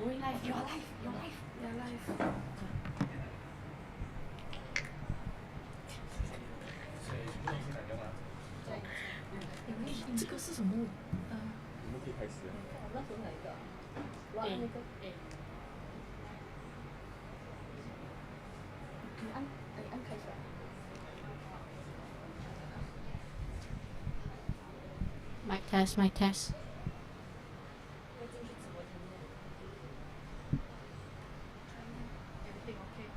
Going live, you're live, you're live, you're live. 这个是什么？那时候哪一个？那个。你按开始。Mic test, mic test. Everything okay?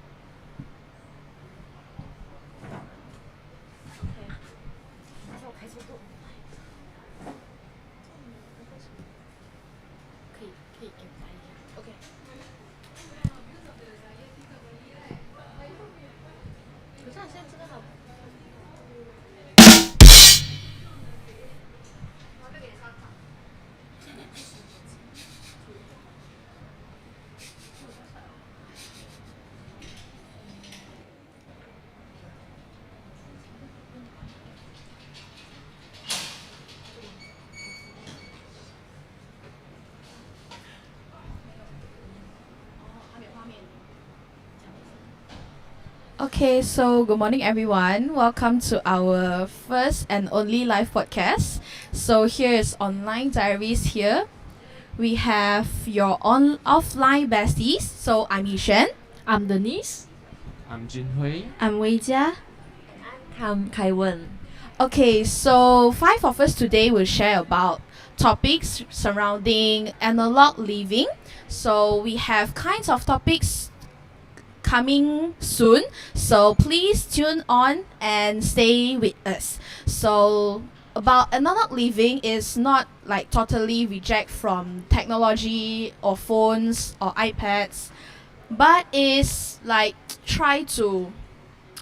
Okay. 等下我开速度。可以给我来一下。OK。可是现在这个好。Okay, so good morning everyone. Welcome to our first and only live podcast. So here is online diaries here. We have your offline besties. So I'm Yishen. I'm Denise. I'm Jinhui. I'm Weijia. I'm Kaiwen. Okay, so 5 of us today will share about topics surrounding analog living. So we have kinds of topics coming soon, so please tune on and stay with us. So about analog living is not like totally reject from technology or phones or iPads, but is like try to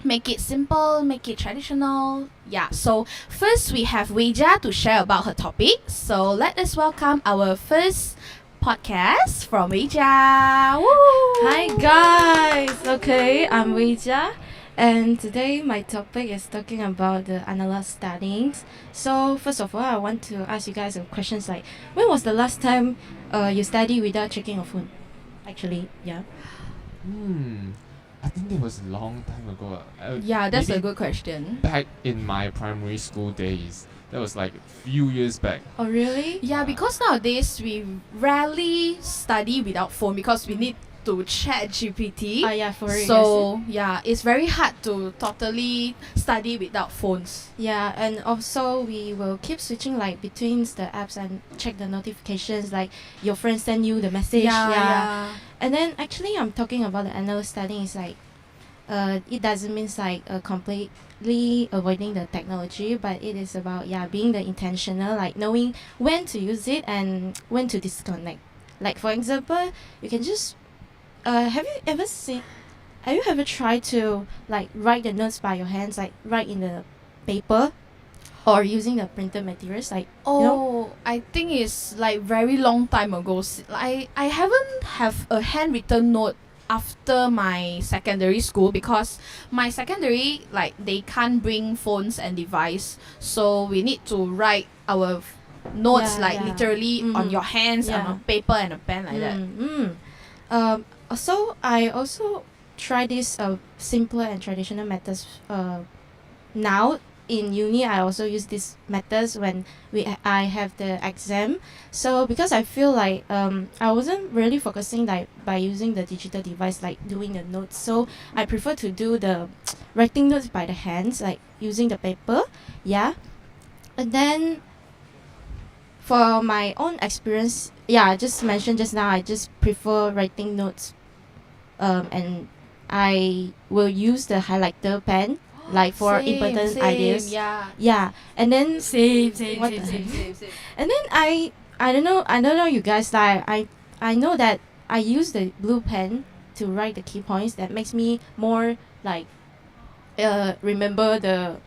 make it simple, make it traditional. Yeah, so first we have Weijia to share about her topic. So let us welcome our first podcast from Weijia. Woo! Hi guys. Okay, I'm Weijia, and today my topic is talking about the analog studies. So first of all, I want to ask you guys some questions like, when was the last time you study without checking your phone? Actually, yeah. I think that was a long time ago. Yeah, that's a maybe good question. Back in my primary school days. That was like a few years back. Oh really? Yeah, because nowadays we rarely study without phone because we need to chat GPT. Yeah, for it. So yeah, it's very hard to totally study without phones. Yeah, and also we will keep switching like between the apps and check the notifications, like your friends send you the message. Yeah. And then actually I'm talking about the analog studying is like it doesn't mean like completely avoiding the technology, but it is about being the intentional, like knowing when to use it and when to disconnect. Like for example, you can just have you ever tried to like write the notes by your hands, like write in the paper or using the printed materials, like Oh, I think it's like very long time ago. I haven't have a handwritten note after my secondary school because my secondary like they can't bring phones and device, so we need to write our notes literally on your hands on a paper and a pen like that. So I also try this simpler and traditional methods now. In uni, I also use these methods when I have the exam. So because I feel like I wasn't really focusing like by using the digital device, like doing the notes. So I prefer to do the writing notes by the hands, like using the paper. Yeah, and then for my own experience, I just mentioned just now, I just prefer writing notes, and I will use the highlighter pen. Like for important ideas. Yeah. And then Same. and then I don't know you guys, like I know that I use the blue pen to write the key points that makes me more like remember the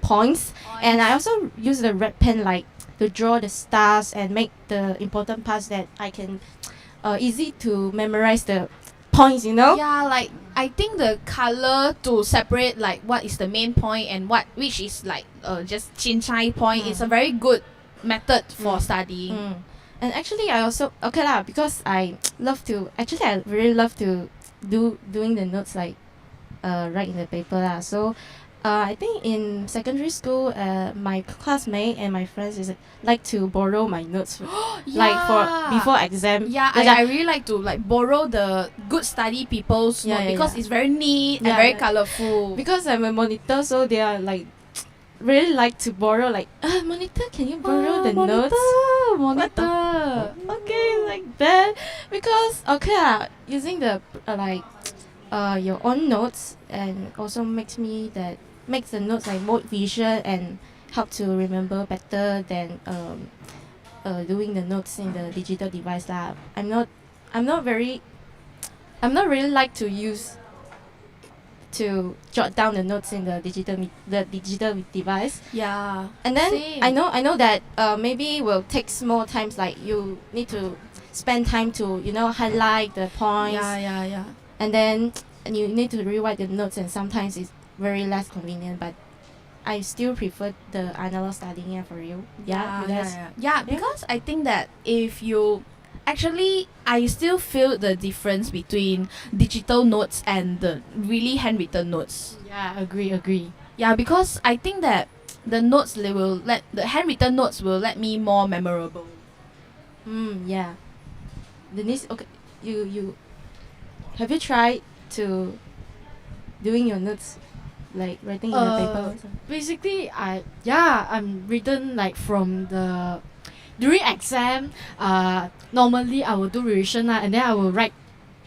points. And I also use the red pen like to draw the stars and make the important parts that I can easy to memorize the points, Yeah, like I think the color to separate like what is the main point and which is like just chin chai point is a very good method for studying. And actually, I also okay lah because I love to. Actually, I really love to doing the notes like write in the paper lah. So I think in secondary school, my classmate and my friends is like to borrow my notes, like for before exam. Yeah, I really like to like borrow the good study people's Yeah, note yeah, because yeah. it's very neat and Yeah, very yeah. colorful. Because I'm a monitor, so they are like really like to borrow like monitor, can you borrow the notes? Monitor. Okay, like that because okay using the your own notes and also makes the notes like more visual and help to remember better than doing the notes in the digital device lah. I'm not very I'm not really like to use to jot down the notes in the digital device. Yeah. And then Same. I know that maybe will take more times, like you need to spend time to highlight the points, Yeah. and then you need to rewrite the notes, and sometimes it's very less convenient, but I still prefer the analog studying for you. Yeah, you guys? Yeah, because I think that if you actually, I still feel the difference between digital notes and the really handwritten notes. Yeah, agree. Yeah, because I think that the notes the handwritten notes will let me more memorable. Yeah. Denise, okay, you have you tried to doing your notes like writing in the paper? Basically, I'm written like from the during exam. Normally I will do revision lah, and then I will write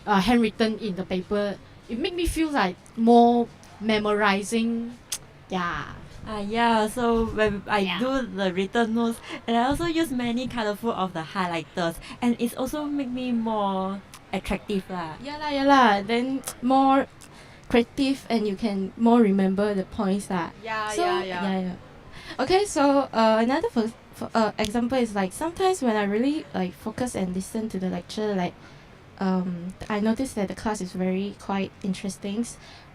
handwritten in the paper. It make me feel like more memorizing. Yeah, so when I Yeah. do the written notes, and I also use many colorful of the highlighters, and it's also make me more attractive lah. Yeah lah. Then more creative, and you can more remember the points lah. Yeah. Okay, so another example is like sometimes when I really like focus and listen to the lecture, like I notice that the class is very quite interesting.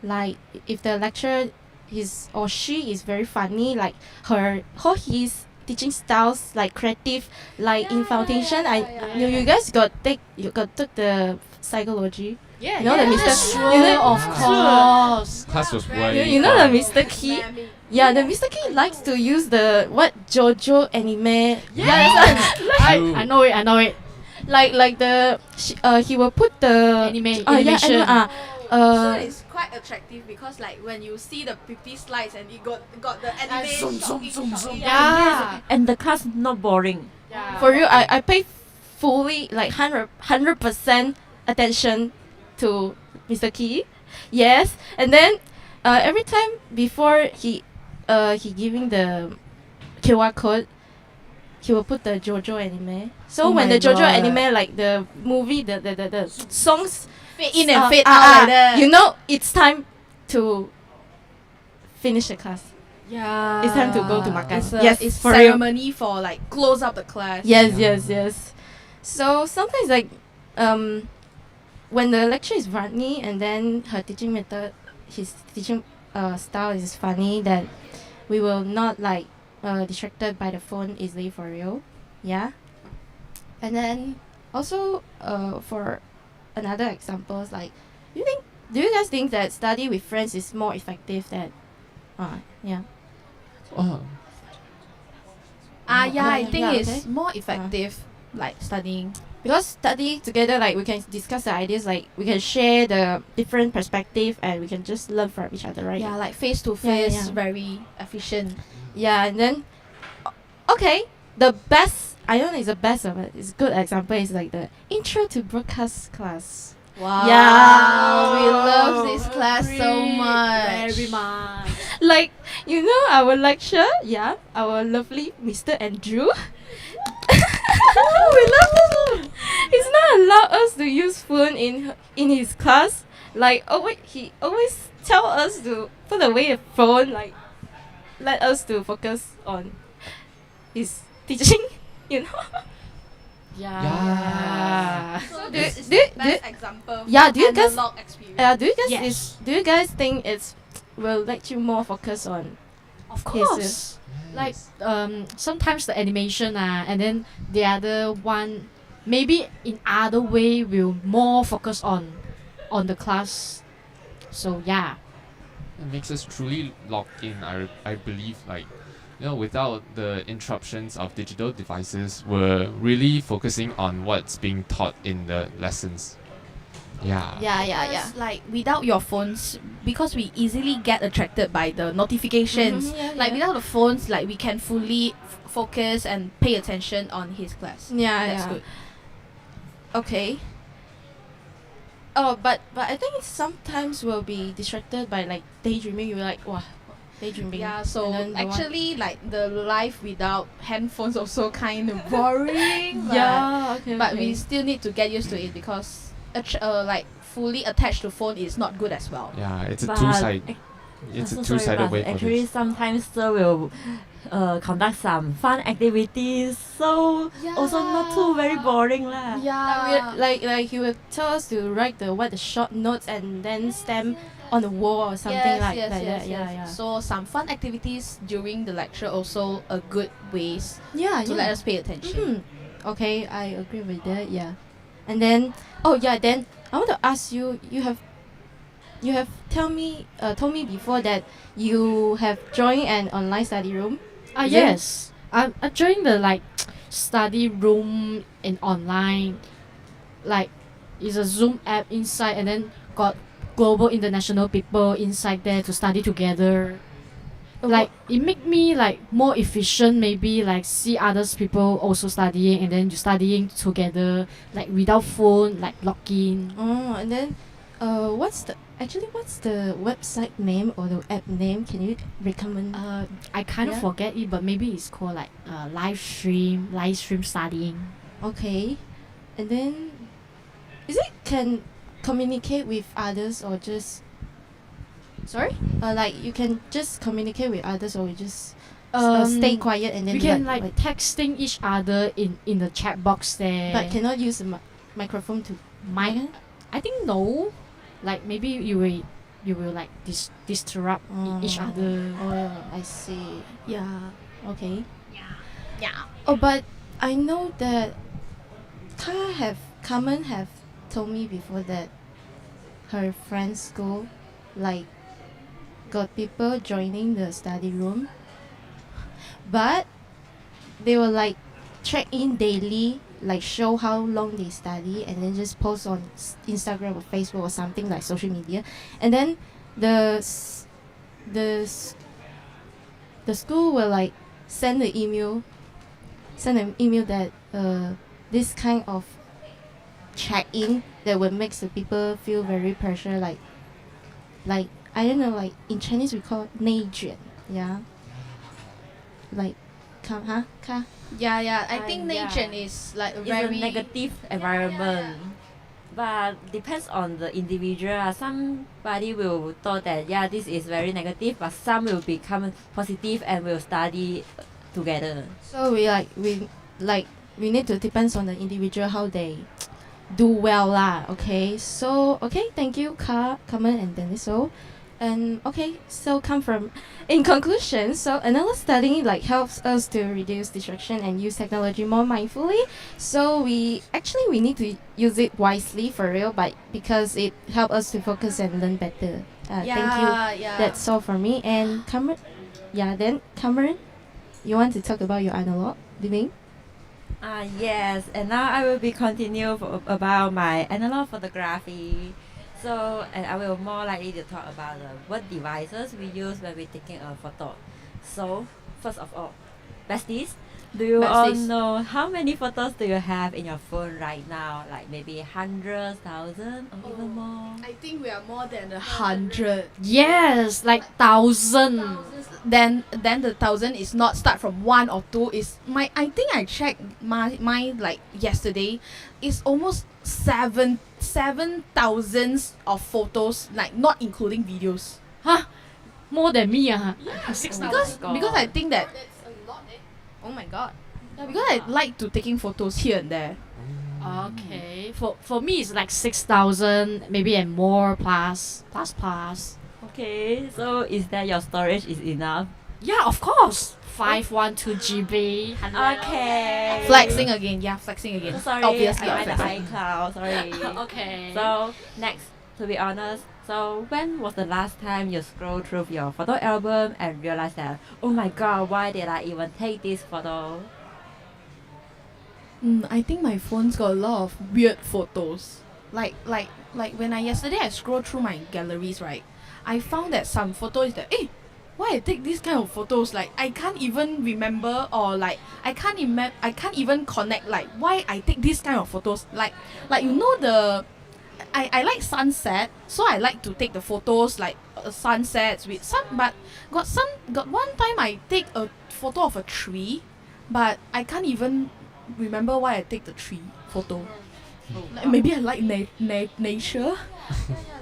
Like if the lecturer his or she is very funny, like her or his teaching styles like creative, like in foundation. You guys got took the psychology. Yeah, You know the Mr. that's true. you know- Of course. Class was You, way you know the fun. Mr. Key? Yeah, the Mr. Key likes to use the what JoJo anime. I know it. Like the he will put the Animation. So it's quite attractive because like when you see the 50 slides and it got the anime shocking. Yeah. And the class not boring. For you, I pay fully like 100% attention to Mr. Key. Yes, and then every time before he giving the QR code, he will put the JoJo anime. So Oh when my the JoJo God. anime, like the movie, the songs Fade in and fade out like that. you know it's time to finish the class. Yeah. It's time to go to makan. It's Yes, it's for real. ceremony for like close up the class. Yes. So sometimes like when the lecture is funny and then her teaching method, his teaching style is funny, that we will not like distracted by the phone easily for you. Yeah. And then also for another examples, like do you guys think that study with friends is more effective than yeah. Oh, I think yeah, it's okay. more effective like studying. Because study together, like we can discuss the ideas, like we can share the different perspective, and we can just learn from each other, right? Yeah, like face to face, yeah. very efficient. Yeah, and then okay, the best, I don't know, it's the best of it. It's a good example is like the intro to broadcast class. Wow. Yeah. We love this class so much. Very much. Like our lecture, yeah, our lovely Mr. Andrew. We love him. He's not allowed us to use phone in his class. Like he always tell us to put away the phone. Like let us to focus on his teaching. You know. Yeah. So Do- this is do- the do- best example. Yeah, do you for guys- analog experience? Do you guys think it's will let you more focus on Of cases. course. Like Yes. sometimes the animation and then the other one maybe in other way will more focus on the class. So yeah. It makes us truly locked in. I believe, like, without the interruptions of digital devices, we're really focusing on what's being taught in the lessons. Yeah. Because, like, without your phones, because we easily get attracted by the notifications. Like without the phones, like we can fully focus and pay attention on his class. That's good. Okay. Oh, but I think sometimes we'll be distracted by like daydreaming. You're like, wow, daydreaming. Yeah, so And then the one- actually, like the life without handphones also kind of boring. Yeah. Okay. But okay. we still need to get used to it because like fully attached to phone is not good as well. Yeah, it's a But two-side. ac- It's I'm a so sorry, two-sided but way for actually this. sometimes sir will conduct some fun activities, so also not too very boring lah. Yeah. Like he will tell us to write the short notes and then stamp on the wall or something like that. Yeah. So some fun activities during the lecture also a good ways Yeah. to let us pay attention. Okay, I agree with that. Yeah. And then then I want to ask you. You have told me before that you have joined an online study room. Is it? Yes. I joined the like study room in online. Like it's a Zoom app inside and then got global international people inside there to study together. Like it make me like more efficient, maybe like see others people also studying and then you studying together like without phone, like login. Oh, and then what's the website name or the app name? Can you recommend? I kind of Yeah. forget it, but maybe it's called like live stream studying. Okay, and then is it can communicate with others or just Sorry? like you can just communicate with others or you just Um, stay quiet and then we do can like texting each other in the chat box there. but cannot use the microphone to Mine, I think no. Like maybe you will like disrupt each other. Oh, I see. Yeah. Okay. Yeah. Oh, but I know that Carmen have told me before that her friend's school like got people joining the study room, but they will like check in daily, like show how long they study, and then just post on Instagram or Facebook or something like social media, and then the school will like send an email that this kind of check-in that will make the people feel very pressure, like I don't know, like in Chinese we call 内卷, yeah, like Yeah. I think yeah. nature is like a It's very a negative environment. But depends on the individual. Somebody will thought that this is very negative, but some will become positive and will study together. So we need to depends on the individual how they do well lah. Okay, so thank you Carmen and Dennis. So and so come from in conclusion, so another study like helps us to reduce distraction and use technology more mindfully. So we need to use it wisely for real, but because it helps us to focus and learn better. Thank you. Yeah. That's all for me. And Cameron, Cameron, you want to talk about your analog living? Yes, and now I will be continue about my analog photography. So, and I will more likely to talk about what devices we use when we're taking a photo. So, first of all, besties, do you all Besties. know how many photos do you have in your phone right now? Like maybe hundreds, thousand, or even more? I think we are more than 100. Yes, like thousand. Then the 1,000 is not start from 1 or 2. Is my I think I checked my like yesterday, is almost 7,000 of photos, like not including videos. More than me, 6,000. Because I think that Oh my god. because I like to taking photos here and there. Okay, for me it's like 6,000, maybe and more plus. Okay, so is that your storage is enough? Yeah, of course. 512 GB. Okay. Flexing again. Yeah, flexing again. So sorry, Obviously, I I'm meant flexing. iCloud. Sorry. Okay. So next, to be honest, so when was the last time you scrolled through your photo album and realized that, oh my god, why did I even take this photo? I think my phone's got a lot of weird photos. Like when yesterday I scrolled through my galleries, right? I found that some photos that why I take this kind of photos? Like I can't even remember, or like I can't even connect like why I take this kind of photos. Like you know the I like sunset, so I like to take the photos like sunsets with some, but got one time I take a photo of a tree, but I can't even remember why I take the tree photo. Like, maybe I like nature.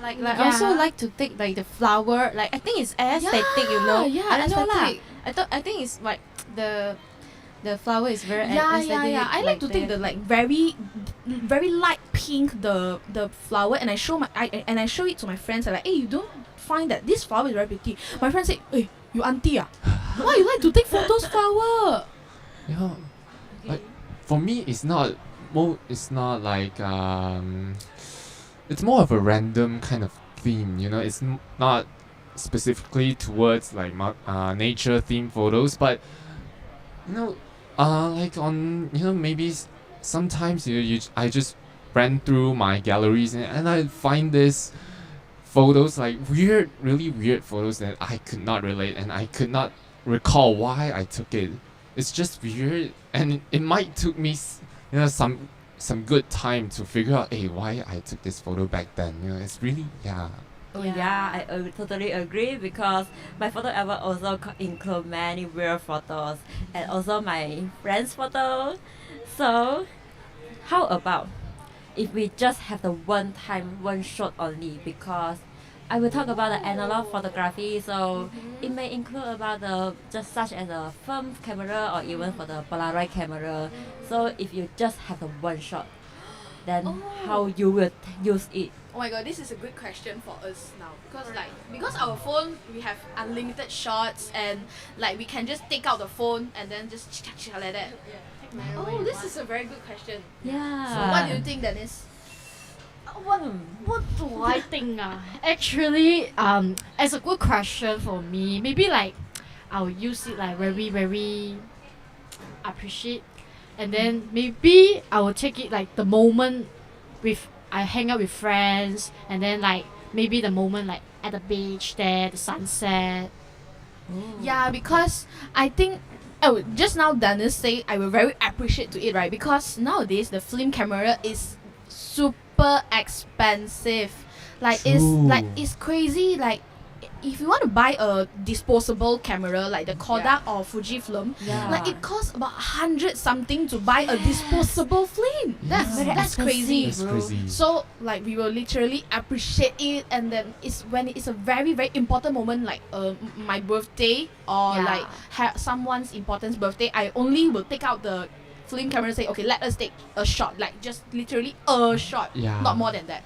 Like I also like to take like the flower. Like I think it's aesthetic, you know. Yeah, I don't know lah. aesthetic. I think it's like the flower is very Yeah, aesthetic. yeah. I like to take the like very light pink the flower, and I show it to my friends. I'm like, hey, you don't find that this flower is very pretty? My friend said, hey, you auntie ah, why you like to take photos flower? Yeah, like for me, it's not like it's more of a random kind of theme. You know, it's not specifically towards like nature themed photos, but you know, like on maybe sometimes I just ran through my galleries and I find this photos like really weird photos that I could not relate and I could not recall why I took it. It's just weird, and it might took me some good time to figure out, hey, why I took this photo back then. It's really Oh yeah, I totally agree, because my photo album also include many weird photos and also my friends' photos. So how about if we just have the one time, one shot only, because I will talk about the analog photography, so it may include about the just such as a film camera or even for the Polaroid camera. So if you just have the one shot, then how you will use it? Oh my god, this is a good question for us now, because our phone, we have unlimited shots, and like we can just take out the phone and then just like that. Oh, this is a very good question. Yeah. So what do you think, Dennis? What do I think? Actually, as a good question for me, maybe like I'll use it like very very appreciate, and then maybe I will take it like the moment with I hang out with friends, and then like maybe the moment like at the beach there, the sunset. Yeah, because I think just now Dennis say I will very appreciate to it, right? Because nowadays the film camera is super expensive. Like it's crazy. Like if you want to buy a disposable camera like the Kodak or Fujifilm, like it costs about 100 something to buy a disposable film. That's crazy. That's crazy. So like we will literally appreciate it, and then it's when it's a very very important moment, like my birthday or like someone's important birthday, I only will take out the film camera and say, okay, let us take a shot, like just literally a shot, not more than that.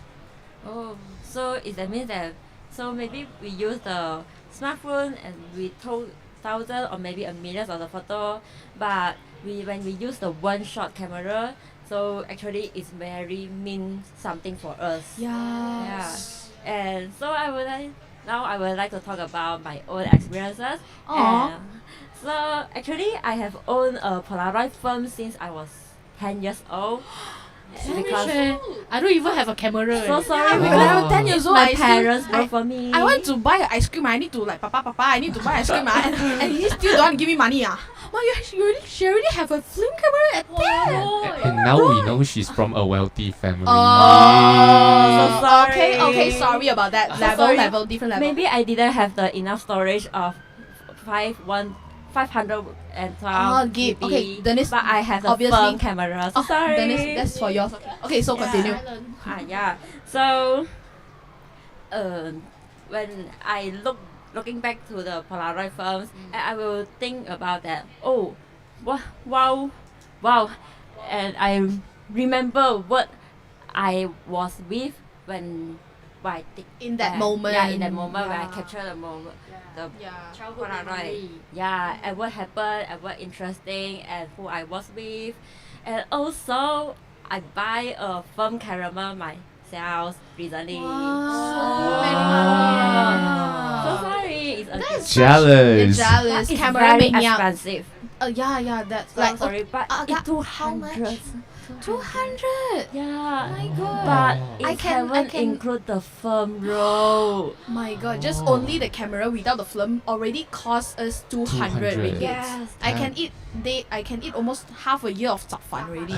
Oh, so is that means that so maybe we use the smartphone and we took thousand or maybe a million of the photo, but when we use the one shot camera, so actually it's very mean something for us. Yeah. And so I would like to talk about my own experiences. And so actually I have owned a Polaroid film since I was 10 years old. Because I don't even have a camera. so sorry, When because I was 10 years old, my parents I bought for me. I want to buy an ice cream. I need to like, papa, I need to buy ice cream. And he still don't want to give me money. Well, she already have a film camera at 10. And now we know she's from a wealthy family. Oh, so sorry. Okay, sorry about that. sorry. Different level. Maybe I didn't have the enough storage of 512 gig. GB, Okay, Dennis, but I have the obviously- film camera. So sorry. Dennis, that's for yours. Okay, so continue. Yeah. So, when I looking back to the Polaroid films, I will think about that. Oh, wow, and I remember what I was with when by In that by- moment. Yeah, in that moment when I Yeah. capture the moment, the Yeah. Childhood Polaroid. memory. Yeah, and what happened, and what interesting, and who I was with, and also I buy a foam caramel myself recently. Wow. many Wow. So sorry, it's a That's Jealous. You're jealous. But it's Camera very mania. expensive. Yeah, that's So like sorry, but it's how much? 200. 200. Yeah. My God. But Oh. I it can- haven't include the firm roll. My God, just Oh. only the camera without the film already cost us 200 200. ringgit. Yes. I can eat almost half a year of zafan already.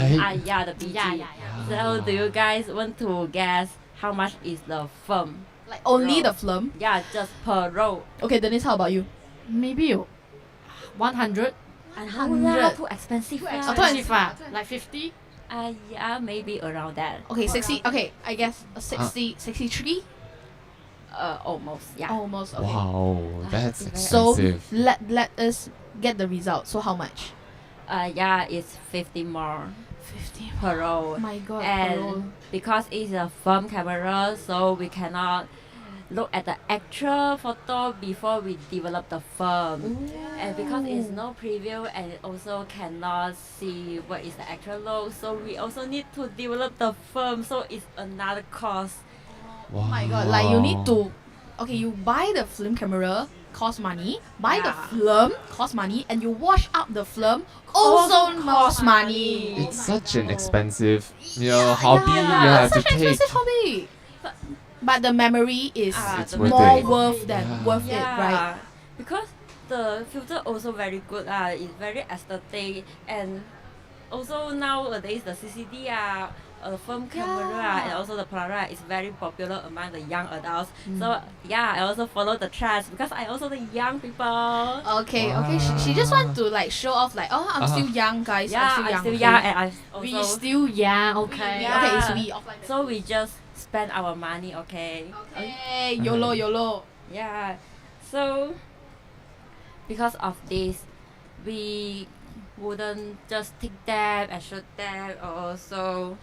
Yeah, the BG. Yeah. So do you guys want to guess how much is the firm? Like only Roll. the film. Yeah, just per roll. Okay, Denise, how about you? Maybe 100. And 100. too expensive. Too lah. expensive, like 50. Yeah, maybe around that. Okay, 60. Okay, I guess 63. Almost. Yeah. Almost. Okay. Wow, that's So expensive. let us get the result. So how much? Yeah, it's 50 more 50. per roll. Oh my God. And parole. because it's a firm camera, so we cannot look at the actual photo before we develop the film. And because it's no preview and it also cannot see what is the actual look, so we also need to develop the film, so it's another cost. Oh my God. Like you need to. Okay, you buy the film camera, cost money. Buy the Yeah. film, cost money, and you wash out the film, also cost money. It's such an expensive, hobby you Yeah, have to such an take. expensive hobby. But the memory is It's the worth more it. worth than Yeah. worth it, right? Because the filter also very good. It's very aesthetic, and also nowadays the CCD film camera Yeah. and also the Polaroid is very popular among the young adults. So yeah, I also follow the trends because I also the young people. Okay, she just want to like show off like, oh, I'm Uh-huh. still young, guys. Yeah, I'm still young. young okay? and I We also still young, okay. Yeah. Okay, it's we offline. so we just spend our money. Okay. Okay, YOLO. Yeah. So because of this, we wouldn't just take them and shoot them. Also,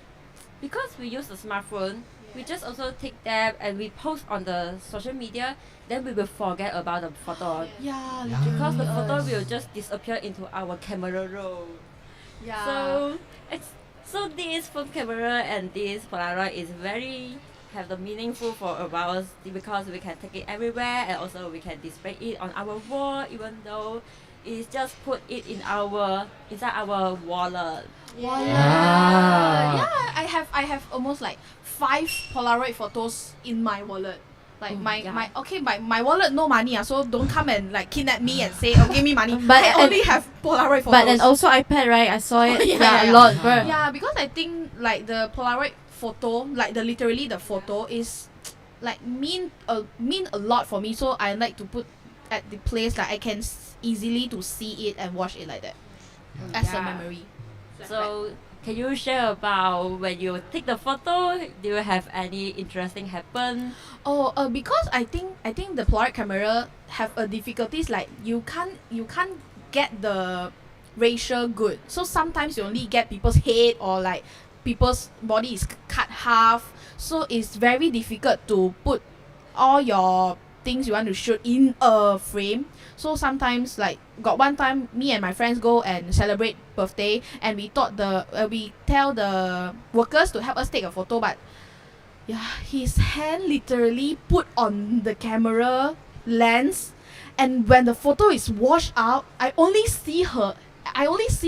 because we use the smartphone, we just also take them and we post on the social media. Then we will forget about the photo Yeah, Yeah. because the photo us. will just disappear into our camera roll. Yeah. So this film camera and this Polaroid is very have the meaningful for about us because we can take it everywhere and also we can display it on our wall even though it's just put it inside our wallet. Wallet. Yeah. Yeah, I have almost like 5 Polaroid photos in my wallet. Like my wallet no money, so don't come and like kidnap me and say, oh, give me money. But I only have Polaroid photos. But and also iPad, right? I saw it. Yeah. A lot. But Yeah, because I think like the Polaroid photo, like the literally the photo is like mean a lot for me. So I like to put at the place like I can easily to see it and watch it like that as a Yeah. memory. So can you share about when you take the photo? Do you have any interesting happen? Oh, because I think the Polaroid camera have a difficulties like you can't get the ratio good. So sometimes you only get people's head or like people's body is cut half. So it's very difficult to put all your things you want to shoot in a frame. So sometimes like got one time me and my friends go and celebrate birthday and we thought we tell the workers to help us take a photo, but yeah, his hand literally put on the camera lens, and when the photo is washed out, I only see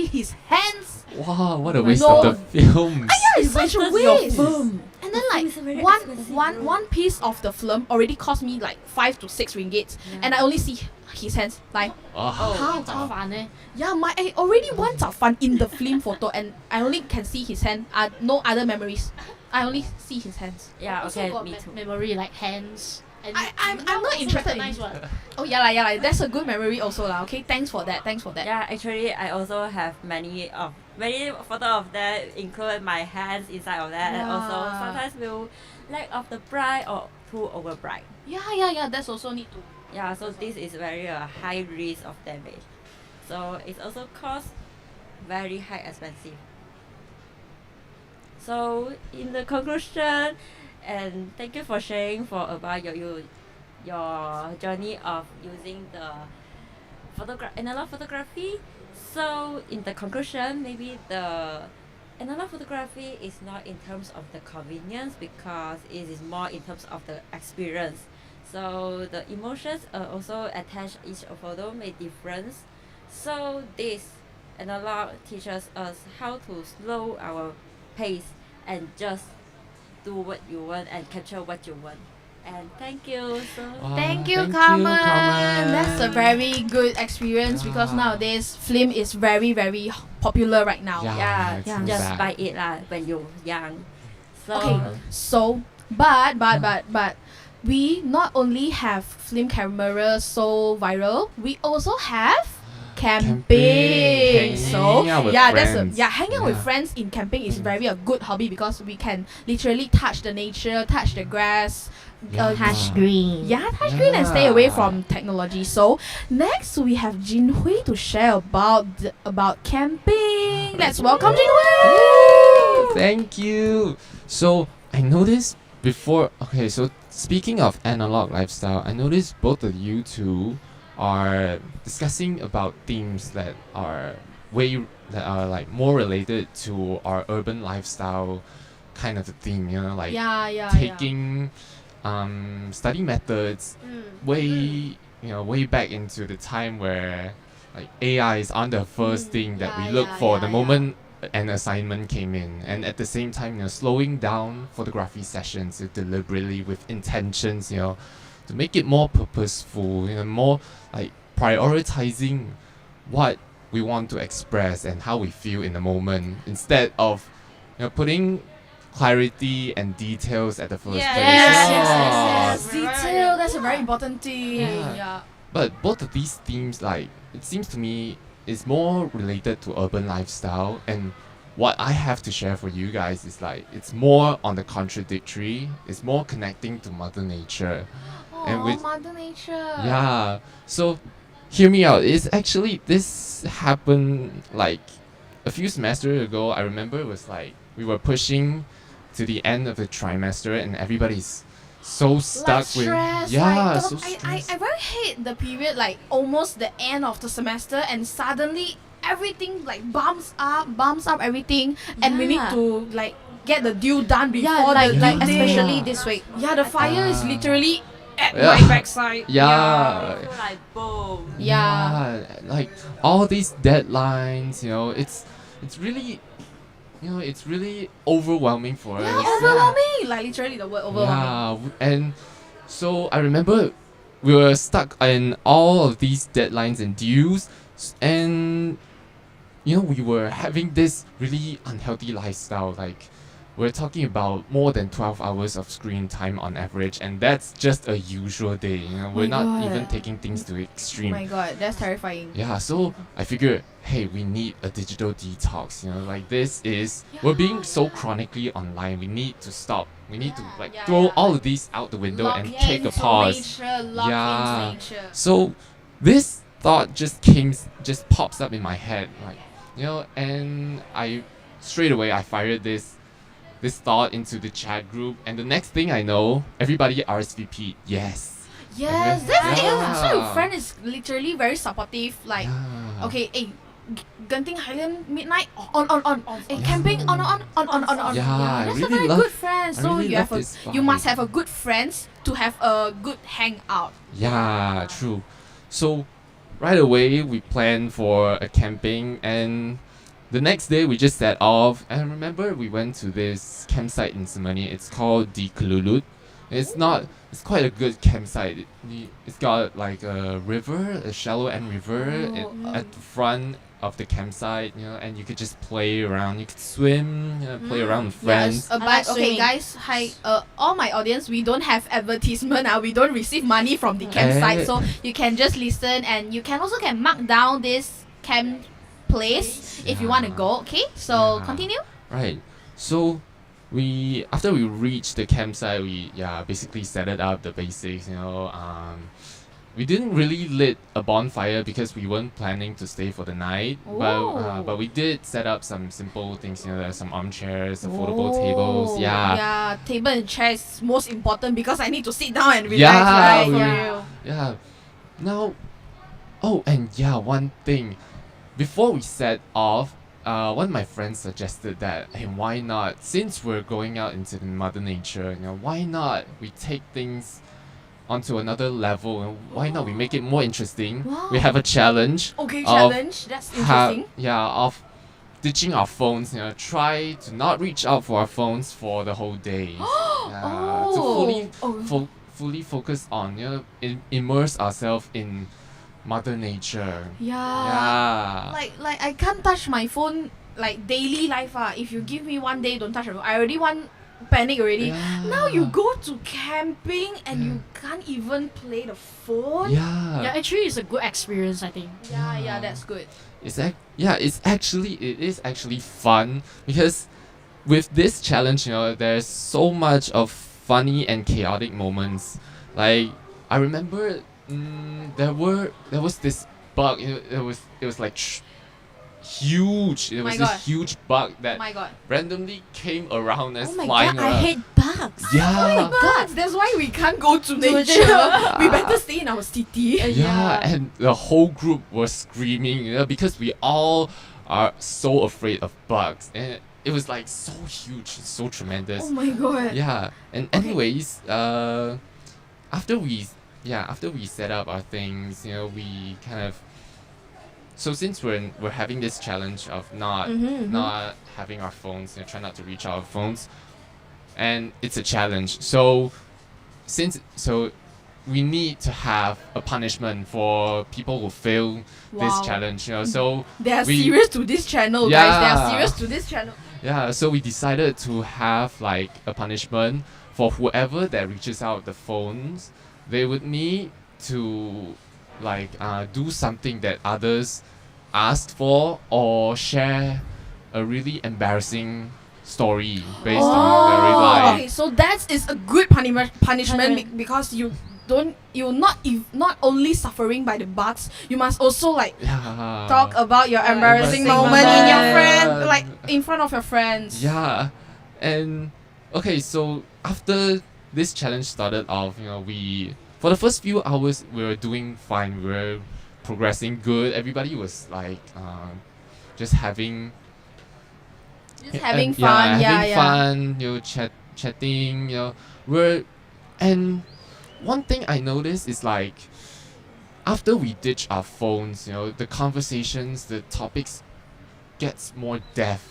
his hands. Wow, what a my waste God. of the film. It's such a That's your waste. film. And then It's a very like expensive one piece of the film already cost me like 5 to 6 ringgit, and I only see his hands like Oh. how 找烦呢。 yeah, I already want fun in the film photo and I only can see his hand. No other memories. I only see his hands. Yeah, Also okay, got me too. memory like hands. And I'm you not also interested in- recognize what. Oh yeah lah. That's a good memory also lah. Okay, thanks for that. Yeah, actually, I also have many photo of that, include my hands inside of that, and also Yeah. sometimes will lack of the bright or too over bright. Yeah. That's also need to. Yeah, so this is very high risk of damage. So it also cost very high expensive. So in the conclusion, and thank you for sharing for about your journey of using the analog photography. So in the conclusion, maybe the analog photography is not in terms of the convenience because it is more in terms of the experience. So the emotions also attached each photo may difference. So this analog teaches us how to slow our pace and just do what you want and capture what you want. And thank you. So Thank you, thank you, Carmen. Carmen. That's a very good experience because Yeah. nowadays film is very very popular right now. Yeah, yeah, true just that. buy it lah when you're young. So Okay, so but we not only have film cameras so viral, we also have camping. Camping, So hanging out with that's friends. hanging out with Yeah. friends in camping is Mm. very a good hobby because we can literally touch the nature, touch the grass, Yeah. Touch green. touch green and stay away Yeah. from technology. So next we have Jin Hui to share about camping. Let's welcome Jin Hui. Thank you. So I noticed before. Okay, so speaking of analog lifestyle, I noticed both of you two are discussing about themes that are like more related to our urban lifestyle kind of a theme. You know, like Yeah. taking study methods way back into the time where like AIs aren't the first thing that we look for the moment an assignment came in, and at the same time, slowing down photography sessions deliberately with intentions, to make it more purposeful, more like prioritizing what we want to express and how we feel in the moment instead of putting clarity and details at the first place. Yes. Yeah. Detail, that's a very important thing. Yeah. Yeah. But both of these themes, like, it seems to me, is more related to urban lifestyle. And what I have to share for you guys is like, it's more on the contradictory. It's more connecting to Mother Nature. And with Mother Nature. yeah. So, hear me out. It's actually this happened like a few semesters ago. I remember it was like we were pushing to the end of the trimester, and everybody's so stuck with stress, yeah, like, so I stressed. very hate the period like almost the end of the semester and suddenly everything like bumps up everything and we need Yeah. to like get the due done before Yeah, like the like due date. especially Yeah. this week. Yeah, the fire is Ah. literally at Yeah. my backside. Yeah. So like boom. Yeah. Like all these deadlines, it's really it's really overwhelming for Yeah, us. overwhelming. Like literally the word overwhelming. Yeah, and so I remember we were stuck in all of these deadlines and dues, and we were having this really unhealthy lifestyle. Like, we're talking about more than 12 hours of screen time on average, and that's just a usual day. We're my not God. even taking things to Oh extreme. my god, that's terrifying. Yeah, so I figured, hey, we need a digital detox. Like, this is we're being so chronically online. We need to stop. We need to throw all of these out the window Lock and take a into pause. Nature, lock Yeah. into nature. So this thought just pops up in my head, like, and I straight away I fired this thought into the chat group, and the next thing I know, everybody RSVP. Yes. Yes, Yeah. that's it. Yeah. So your friend is literally very supportive. Like, Yeah. okay, hey, Genting Highland midnight on. Hey, Yeah. camping on. Yeah, I That's really a very love- good friend. I So really you love have this you must vibe. have a good friends to have a good hangout. Yeah, true. So right away we planned for a camping, and the next day we just set off. And remember, we went to this campsite in Semani. It's called Di Kelulut. It's quite a good campsite. It's got like a river, a shallow end river at the front of the campsite, and you could just play around. You could swim, play around with friends. Yes, I but like okay, swimming. guys, hi, all my audience, we don't have advertisement. We don't receive money from the campsite, so you can just listen, and you can also mark down this camp place if you want to Yeah. go. Okay, so Yeah. continue. Right. So after we reached the campsite, we basically set it up, the basics, we didn't really lit a bonfire because we weren't planning to stay for the night. Oh. But we did set up some simple things. You know, there's some armchairs, affordable tables. Yeah. Yeah, table and chair is most important because I need to sit down and relax, Yeah, right? we- For Yeah. real. Yeah. Now, oh, and yeah, one thing. Before we set off, one of my friends suggested that, hey, why not? Since we're going out into the mother nature, you know, why not we take things onto another level? And why not we make it more interesting? We Wow. have a challenge. Okay, Of challenge. That's interesting. Of ditching our phones. You know, try to not reach out for our phones for the whole day. To fully focus on, you know, immerse ourselves in Mother Nature. Yeah. Like I can't touch my phone like daily life. If you give me one day, don't touch your phone. I already want panic already. Yeah. Now you go to camping and you can't even play the phone. Yeah. Yeah, actually, it's a good experience, I think. Yeah, that's good. It is actually fun because with this challenge, you know, there's so much of funny and chaotic moments. Like I remember, there was this bug. You know, it was like huge. It My was God. this huge bug Oh that my god. randomly came around us Oh my flying god, I around. hate bugs. Yeah. Bugs. That's why we can't go to nature. nature. We better stay in our city. Yeah, and the whole group was screaming, you know, because we all are so afraid of bugs, and it was like so huge, so tremendous. Oh my god. Yeah, and Okay. anyways, after we set up our things, you know, we kind of. So since we're having this challenge of not having our phones, you know, try not to reach our phones, and it's a challenge. So we need to have a punishment for people who fail this Wow. challenge. You know, so They are we- serious to this channel, guys. They are Yeah. serious to this channel. yeah, so we decided to have like a punishment for whoever that reaches out the phones. They would need to like do something that others asked for or share a really embarrassing story based on their real life. Okay, so that is a good punishment because you're not only suffering by the bugs, you must also like Yeah. talk about your embarrassing embarrassing moment in your moment. friend, like in front of your friends. Yeah, and okay, so after this challenge started off, you know, for the first few hours we were doing fine. We were progressing good. Everybody was like, just having Just having yeah, fun. Yeah, having yeah. fun. You know, chatting. You know, and one thing I noticed is like, after we ditch our phones, you know, the conversations, the topics gets more depth.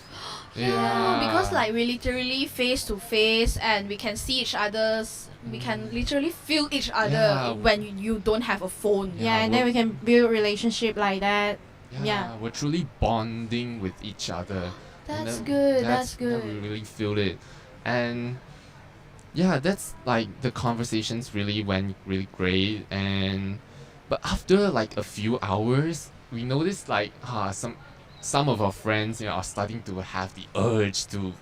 Yeah, because like we literally face to face and we can see each other's. We can literally feel each other Yeah. when you don't have a phone. Yeah, Yeah, and then we can build relationship like that. Yeah. We're truly bonding with each other. And That's then good. That's then good. we really feel it, and yeah, that's like the conversations really went really great. But after like a few hours, we noticed like some of our friends, you know, are starting to have the urge to, you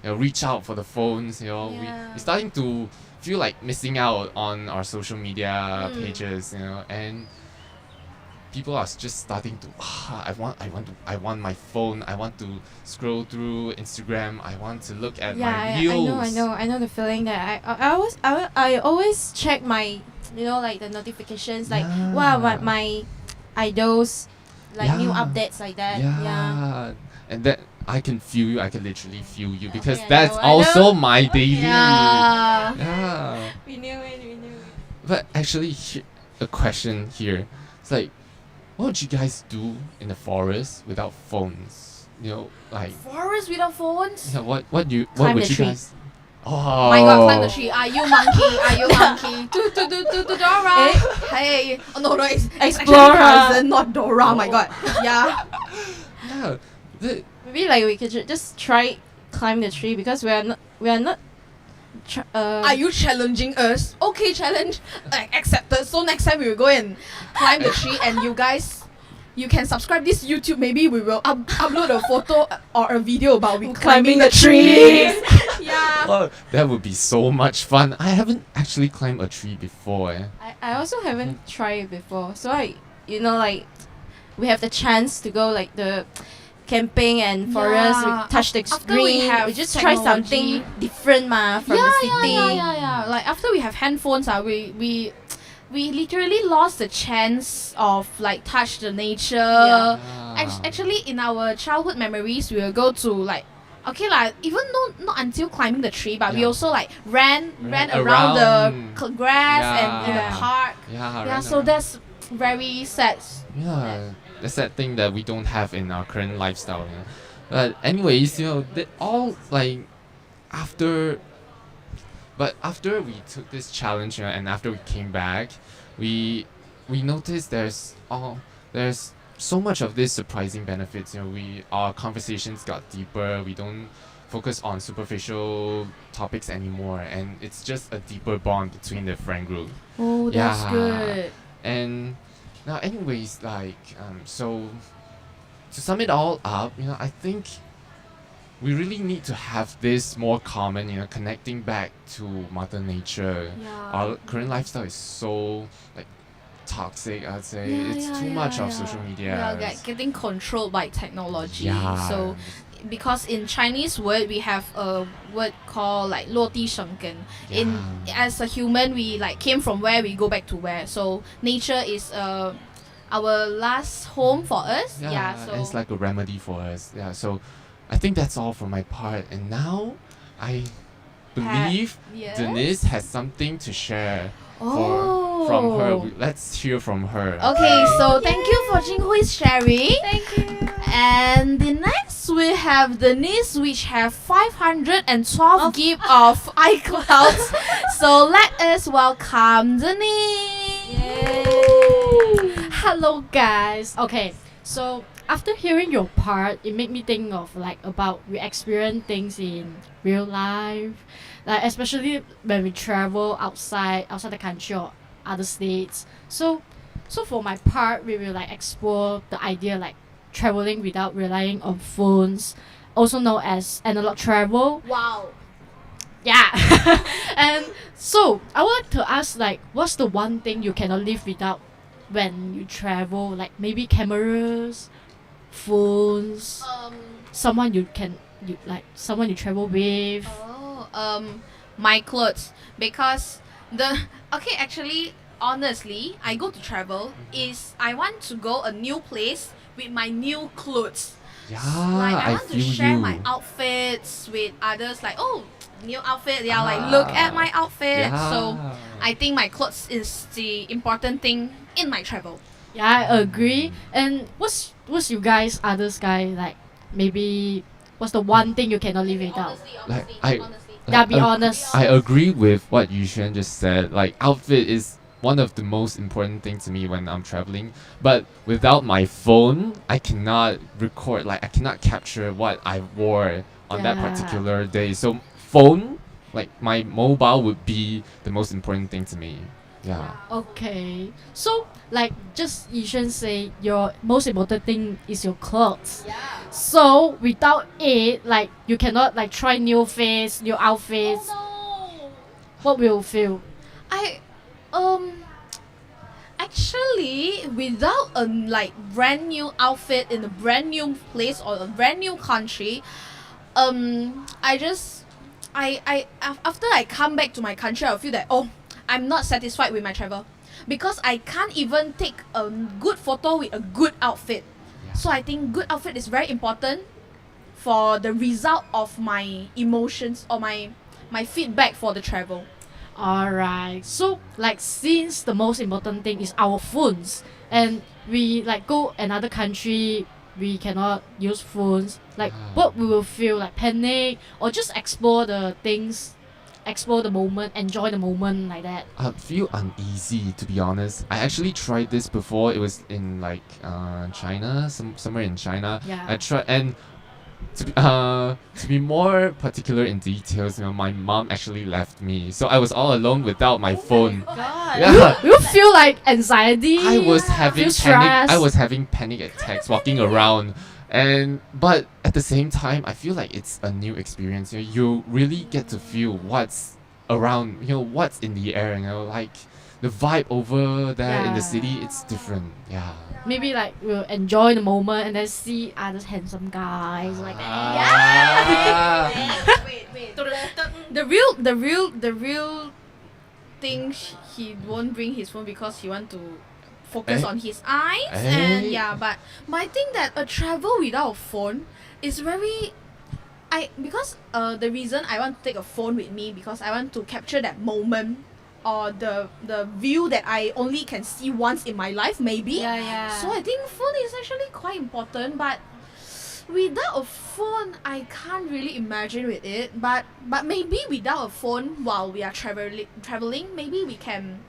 know, reach out for the phones. You know, Yeah. we're starting to feel like missing out on our social media Mm. pages. You know, and people are just starting to I want my phone. I want to scroll through Instagram. I want to look at Yeah, my I reels. know the feeling that I always check my, you know, like the notifications, like wow, my idols, like new Yeah. updates like that. Yeah. Yeah. And that I can feel you. I can literally feel you because I that's know, I know. also my daily. Yeah. Yeah. We knew it. But actually, a question here. It's like, what would you guys do in the forest without phones? You know, like, Forest without phones? you know, what would Climb you the tree. guys? Oh My god, climb the tree. Are you monkey? Are you monkey? Dora. Hey. Oh no, it's actually Explorer. cousin, not Dora. My god. Yeah. Yeah. Maybe like we could just try climb the tree because we are not. Are you challenging us? Okay, challenge accepted. So next time we will go and climb the tree, and you can subscribe this YouTube. Maybe we will upload a photo or a video about we climbing the tree. Yeah. Well, that would be so much fun. I haven't actually climbed a tree before. I also haven't tried it before. So like we have the chance to go like the camping and forest, Yeah, we touch the after we green. have We just try something different from the city. Yeah. Like after we have handphones, we literally lost the chance of like touch the nature. Yeah. Actually, in our childhood memories, we will go to like. Okay, like even though not until climbing the tree, but we Yeah. also like ran Ran around the around. grass and in the Yeah. park. Yeah, Yeah, ran so around. that's very sad. Yeah, that's that thing that we don't have in our current lifestyle. But anyways, they all like after. But after we took this challenge, and after we came back, we noticed there's so much of this surprising benefits. Our conversations got deeper. We don't focus on superficial topics anymore, and it's just a deeper bond between the friend group. Oh, that's Yeah. good. And now, anyways, so to sum it all up, I think we really need to have this more common, connecting back to Mother Nature. Yeah. Our current lifestyle is so like toxic, I'd say. Yeah, It's yeah, too yeah, much of yeah. social media. Yeah, like getting controlled by technology. Yeah. So because in Chinese word we have a word called like 落地生根. In Yeah. as a human we like came from where we go back to where. So nature is our last home for us. Yeah. So and it's like a remedy for us. Yeah, so I think that's all for my part. And now I believe yes. Denise has something to share Oh. from her. Let's hear from her. Okay, so thank you for Jinghui's sharing. Thank you. And the next we have Denise, which have 512 gig of iCloud. So let us welcome Denise. Hello guys. Okay, so after hearing your part, it made me think of like about we experience things in real life, like especially when we travel outside the country or other states. So for my part, we will like explore the idea like traveling without relying on phones, also known as analog travel. Wow. Yeah. And so I would like to ask like what's the one thing you cannot live without when you travel? Like maybe cameras, phones, someone you travel with. My clothes, because actually honestly I go to travel is I want to go a new place with my new clothes. Yeah, Like I want to feel share you. my outfits with others, like new outfit, yeah, like look at my outfit. So I think my clothes is the important thing in my travel. Yeah, I agree. And what's you guys others guy like maybe what's the one thing you cannot live without? Honestly. Yeah, be honest. I agree with what Yuxuan just said. Like, outfit is one of the most important things to me when I'm traveling. But without my phone, I cannot record, like, I cannot capture what I wore on that Yeah. particular day. So, phone, like, my mobile would be the most important thing to me. Yeah. Okay. So like just Yishan say your most important thing is your clothes. Yeah. So without it, like you cannot like try new face, new outfits. Oh What will you feel? no. I actually without a like brand new outfit in a brand new place or a brand new country, after I come back to my country I'll feel that I'm not satisfied with my travel because I can't even take a good photo with a good outfit. Yeah. So I think good outfit is very important for the result of my emotions or my feedback for the travel. Alright. So like since the most important thing is our phones and we like go another country we cannot use phones, like what we will feel like panic or just explore the things, explore the moment, enjoy the moment like that. I feel uneasy, to be honest. I actually tried this before. It was in like China, somewhere in China. Yeah. I tried, and to be more particular in details, my mom actually left me, so I was all alone without my phone. God. Yeah, You feel like anxiety. I was having feel panic. stressed. I was having panic attacks walking around, but at the the same time, I feel like it's a new experience. You really get to feel what's around, what's in the air, like the vibe over there in the city, it's different. Yeah. Maybe like we'll enjoy the moment and then see others handsome guys like that. Yeah. Wait. The real thing he won't bring his phone because he want to focus on his eyes and but I think that a travel without a phone is very because the reason I want to take a phone with me because I want to capture that moment or the view that I only can see once in my life maybe. Yeah. So I think phone is actually quite important, but without a phone I can't really imagine with it. But maybe without a phone while we are traveling, maybe we can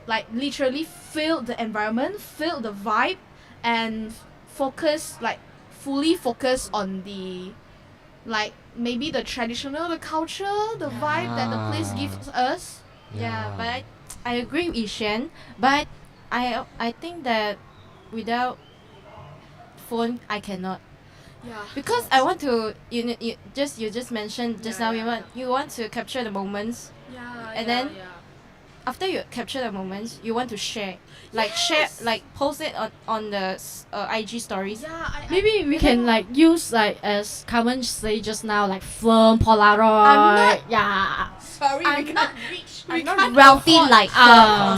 like literally feel the environment, feel the vibe, and focus like fully focus on the like maybe the traditional, the culture, the vibe that the place gives us. Yeah, but I agree with Ishan, but I think that without phone I cannot Yeah. because I want to you just mentioned just Yeah, now yeah, you want to capture the moments. Yeah. And then after you capture the moments you want to share share like post it on the IG stories. Maybe we can like use like as Carmen say just now like film, Polaroid. I'm not- yeah. Sorry, I'm not rich. I'm not wealthy like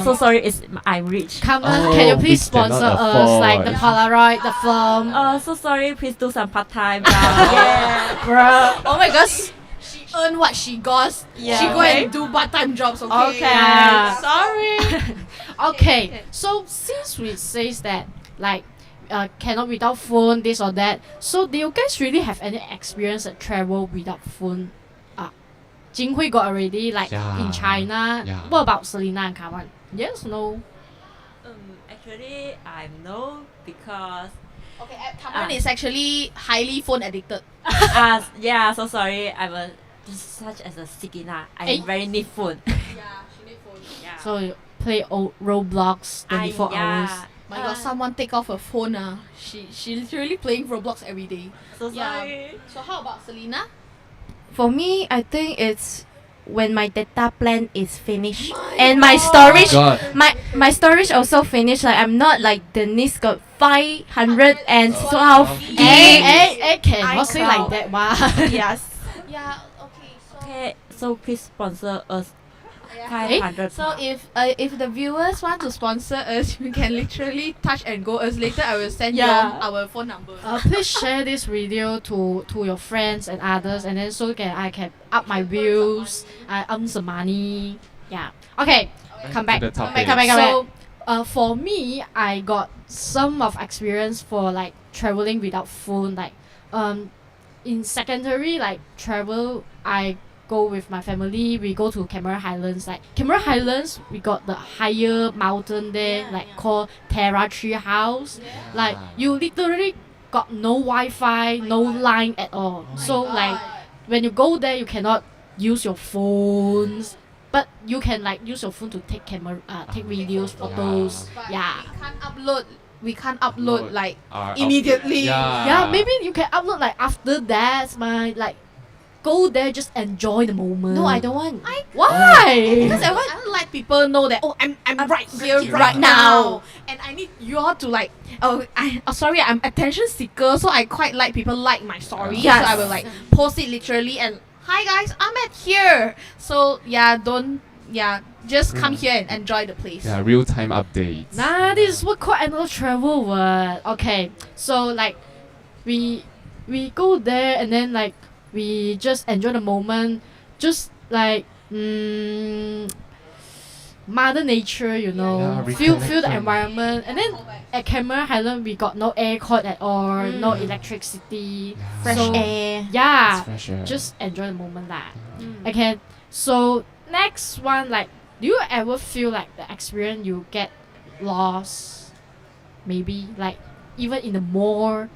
so sorry, I'm rich. Carmen, Oh, can you we please sponsor cannot us like the afford. Polaroid, the film? So sorry, please do some part time. Yeah. Bro. Oh my gosh, she earn what she got. Yeah. She go and do part-time jobs. Okay. Okay. Yeah. Sorry. Okay, so since we says that like cannot without phone this or that, so do you guys really have any experience at travel without phone? Jin Hui got already like Yeah. in China. Yeah. What about Selena and Kawan? Yes, no. Actually, I know because Okay, Cameron is actually highly phone addicted. yeah. So sorry, I'm a just such as a Sikina. I Eh? very need phone. Yeah, she need phone. Yeah. So you play Roblox 24 hours. My God, someone take off her phone. She literally playing Roblox every day. So Yeah. sorry. So how about Selena? For me I think it's when my data plan is finished and my storage God. my storage also finished. Like I'm not like Denise got 512 Hey, Hey, cannot say like iCloud. that, wow. Yes. Yeah. Okay. So. Okay, so please sponsor us Yeah. 500. So if the viewers want to sponsor us, you can literally touch and go us. Later I will send you Yeah. our phone number. Please share this video to your friends and others, and then so I can up my views, I earn some money. Yeah. Okay. Come back. To the topic. Come back. Come So, for me, I got some of experience for like traveling without phone. Like, in secondary like travel, I go with my family. We go to Cameron Highlands. Like Cameron Highlands, we got the higher mountain there, called Terra Tree House. Like you literally got no Wi-Fi, no line at all. So like when you go there, you cannot use your phones, but you can like use your phone to take take videos, photos. Yeah. We can't upload Upload like Our immediately. Yeah, maybe you can upload like after that. Like go there, just enjoy the moment. No, I don't want. Why? Because I want to let people know that I'm right here right right now. now, and I need you all to like sorry, I'm attention seeker, so I quite like people like my story. Yes. So I will like post it literally and hi guys, I'm at here. So just come here and enjoy the place. Yeah, real-time updates. Nah, this is what called another travel word. Okay, so like we go there and then like we just enjoy the moment, just like Mother Nature, Yeah, feel the reconnecting. environment. And then at Cameron Highland we got no aircon at all, no electricity, Yeah. Fresh so, air. Yeah, It's fresh air. just enjoy the moment lah. Okay, so next one, like, do you ever feel like the experience you get lost? Maybe like even in the mall.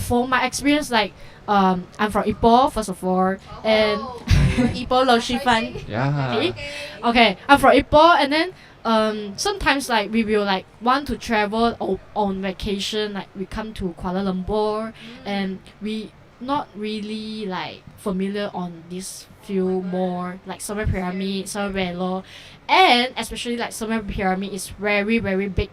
For my experience, like I'm from Ipoh first of all, and Ipoh Lo Shi Fan. Yeah. Eh? Okay, I'm from Ipoh, and then sometimes like we will like want to travel on vacation, like we come to Kuala Lumpur, and we not really like familiar on this few more like Summer Pyramid, Summer Velo, and especially like Summer Pyramid is very very big,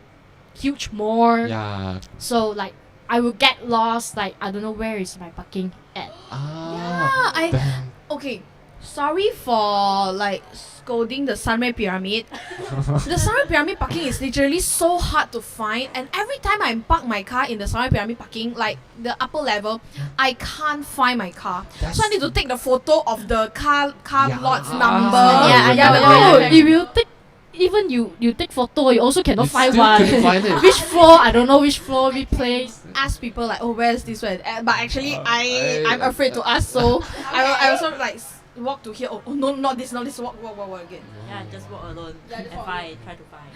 huge mall. Yeah. So like I will get lost. Like I don't know where is my parking at. Ah. I then- okay. Sorry for like scolding the Sunray Pyramid. The Sunray Pyramid parking is literally so hard to find, and every time I park my car in the Sunray Pyramid parking, like the upper level, I can't find my car. So I need to take the photo of the car Yeah. lot's number. Yeah, yeah, yeah, No, yeah. if you take even you take photo, you also cannot You find still one. couldn't find it. Which floor? I don't know which floor, which place. Ask people like, oh, where's this one? But actually, I- I'm afraid to ask, so I also like walk to here. Oh, no, not this, walk again. Yeah, just walk alone Yeah, just and walk find, try to find.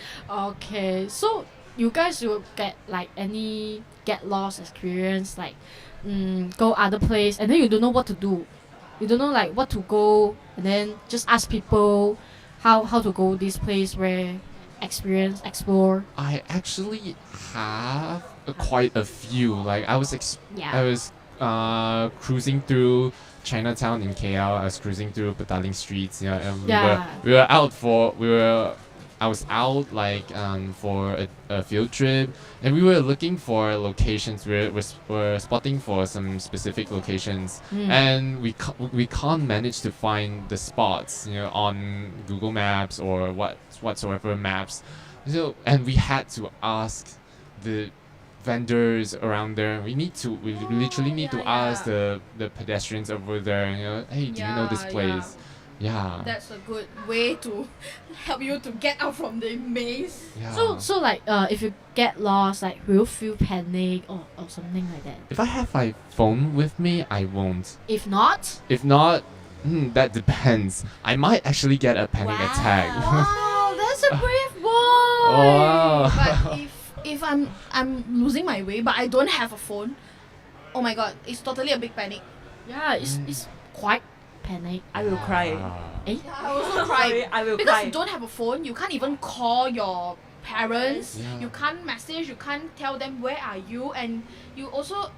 Okay, so you guys will get like any get lost experience, like go other place and then you don't know what to do. You don't know like what to go, and then just ask people how to go this place where experience explore. I actually have quite a few. Like I was I was cruising through Chinatown in KL. I was cruising through Petaling streets. Yeah, and Yeah. we were out for I was out like for a field trip, and we were looking for locations. We're spotting for some specific locations, and we can't manage to find the spots, on Google Maps or whatsoever maps. So and we had to ask the vendors around there. We literally need to ask the pedestrians over there. Hey, do you know this Yeah, place? Yeah. That's a good way to help you to get out from the maze. Yeah. So like if you get lost, like will you feel panic or something like that? If I have my phone with me, I won't. If not, If not, that depends. I might actually get a panic attack. Wow, that's a brave boy. Wow. But if I'm losing my way, but I don't have a phone, oh my god, it's totally a big panic. yeah, it's quite panic. I will cry. Eh? I also cry I will because cry. you don't have a phone. You can't even call your parents. Yeah. You can't message. You can't tell them where are you, and you also.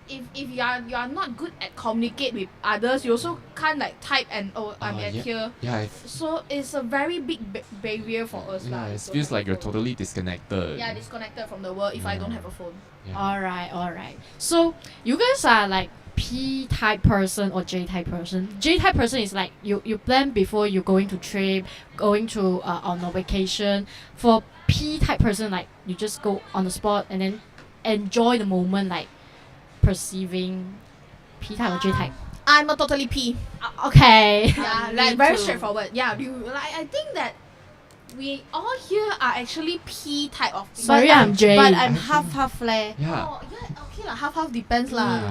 If you are not good at communicate with others, you also can't like type and I'm at yeah. here. Yeah, So it's a very big barrier for us. yeah, lah, it if you don't feels have like a you're phone. totally disconnected. Yeah, disconnected from the world if I don't Yeah. have a phone. Yeah. Alright. So you guys are like P type person or J type person. J type person is like you plan before you going to trip, going to on a vacation. For P type person, like you just go on the spot and then enjoy the moment, like perceiving. P type or J type. I'm a totally P. Okay. Yeah, Me like very too. straightforward. Yeah, I think that we all here are actually P type of people. Sorry, I'm J. But I'm half leh. Yeah. Oh, yeah, okay lah. Half depends lah.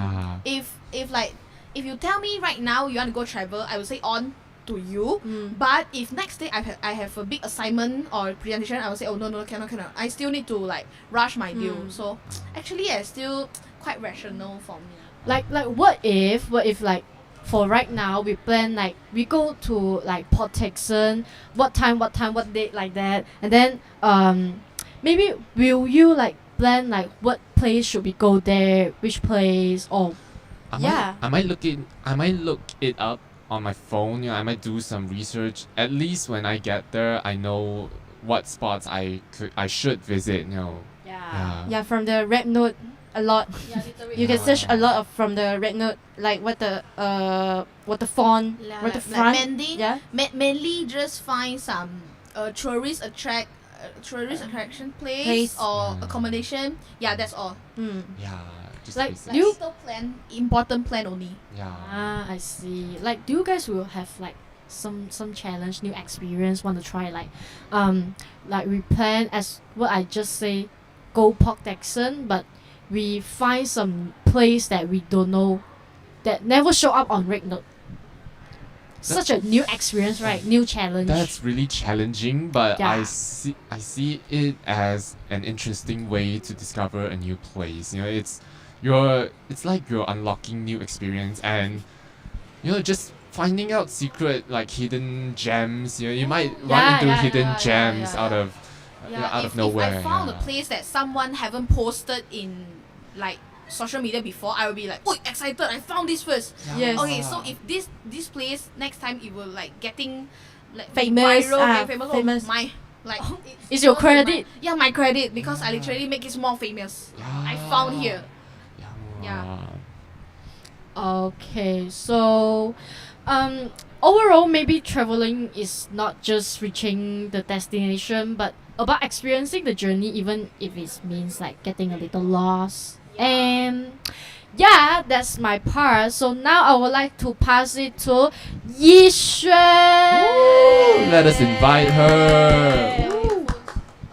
Yeah. If you tell me right now you want to go travel, I will say on to you. Mm. But if next day I have a big assignment or presentation, I will say, oh no, cannot. I still need to like rush my deal. So actually, it's still quite rational for me. like what if like for right now we plan like we go to like Port Texan, what time, what date, like that, and then maybe will you like plan like what place should we go there, which place, or Yeah. I might look it up on my phone. I might do some research. At least when I get there, I know what spots I should visit. Yeah. Yeah, from the red note a lot. Yeah, literally. You can search a lot of from the red note, like what the font, Yeah, what the like front. mending. Yeah. Mainly just find some tourist attraction place Place. or Mm. accommodation. Yeah, that's all. Mm. Yeah. Just Like, visit. Like You- little plan, important plan only. Yeah. I see. Like, do you guys will have like some challenge, new experience, want to try like we plan as what I just say, go Port Texan, but we find some place that we don't know, that never show up on Red Note. Such a new experience, right? New challenge. That's really challenging, but Yeah. I see it as an interesting way to discover a new place. It's like you're unlocking new experience, and just finding out secret like hidden gems. You might run into hidden gems out of Yeah, out if of nowhere. I found yeah. a place that someone haven't posted in like social media before, I will be like, oh, excited, I found this first. Yes. Okay, so if this place next time it will like getting like Famous, viral, get famous, famous. Oh, my like It's your goes with my- credit. yeah, my credit because I Yeah. literally make it more famous. I Yeah. found here. Yeah. Okay, so overall, maybe traveling is not just reaching the destination, but about experiencing the journey, even if it means like getting a little lost. And yeah, that's my part. So now I would like to pass it to Yishui. Let us invite her.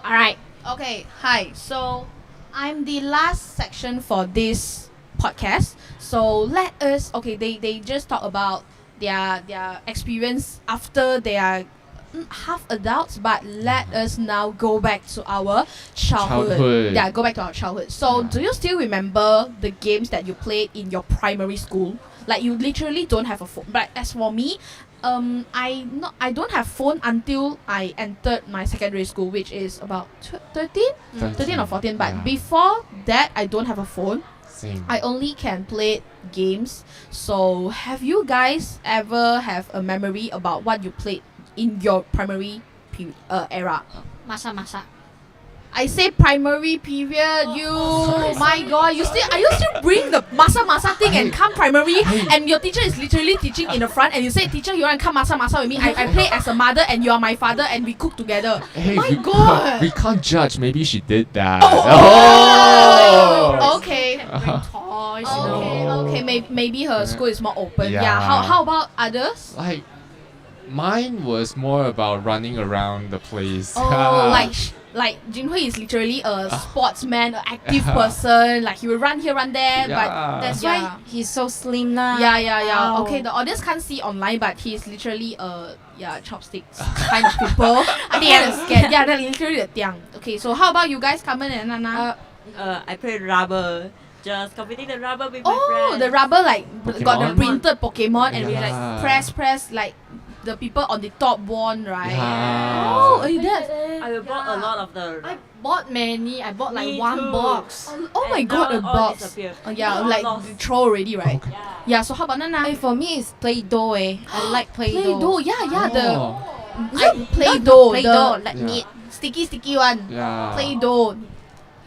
All right. Okay. Hi. So I'm the last section for this podcast. So let us. Okay. They just talk about their experience after they are half adults, but let us now go back to our childhood. Yeah, go back to our childhood. So Yeah. do you still remember the games that you played in your primary school? Like you literally don't have a phone. But as for me, I don't have phone until I entered my secondary school, which is about 13 or 14. But Yeah. before that, I don't have a phone. Same. I only can play games. So have you guys ever have a memory about what you played in your primary era? Masa. I say primary period. My god, you still bring the masa thing and come primary, and your teacher is literally teaching in the front, and you say, teacher, you want to come masa with me? I play as a mother, and you are my father, and we cook together. Hey, My we, God. we can't judge. Maybe she did that. Oh, okay. Bring toys, Maybe her school is more open. Yeah. Yeah. How about others? Like, mine was more about running around the place. Oh, like Jinhui is literally a sportsman, an active person. Like he will run here, run there. Yeah. But That's yeah. why he's so slim now. Yeah. Wow. Okay, the audience can't see online, but he's literally chopsticks kind of people. I'm kind of scared. Yeah, they're literally the tiang. Okay, so how about you guys, Carmen and Nana? I played rubber. Just competing the rubber with my Oh, friends. the rubber like got the Pokemon? printed Pokemon, and we Yeah. like press like the people on the top won, right? Yeah. Oh, that. I bought a lot of the. I bought many. I bought like Me one too. box. Oh my and god, now a all box. disappeared. Oh yeah, All like lost. you throw already, right? Okay. Yeah. Yeah. So how about Nana? For me, it's Play-Doh. I like Play-Doh. Play-Doh, yeah, Oh. the Play-Doh, Play-Doh, the like Yeah. neat. sticky one. Yeah. Play-Doh.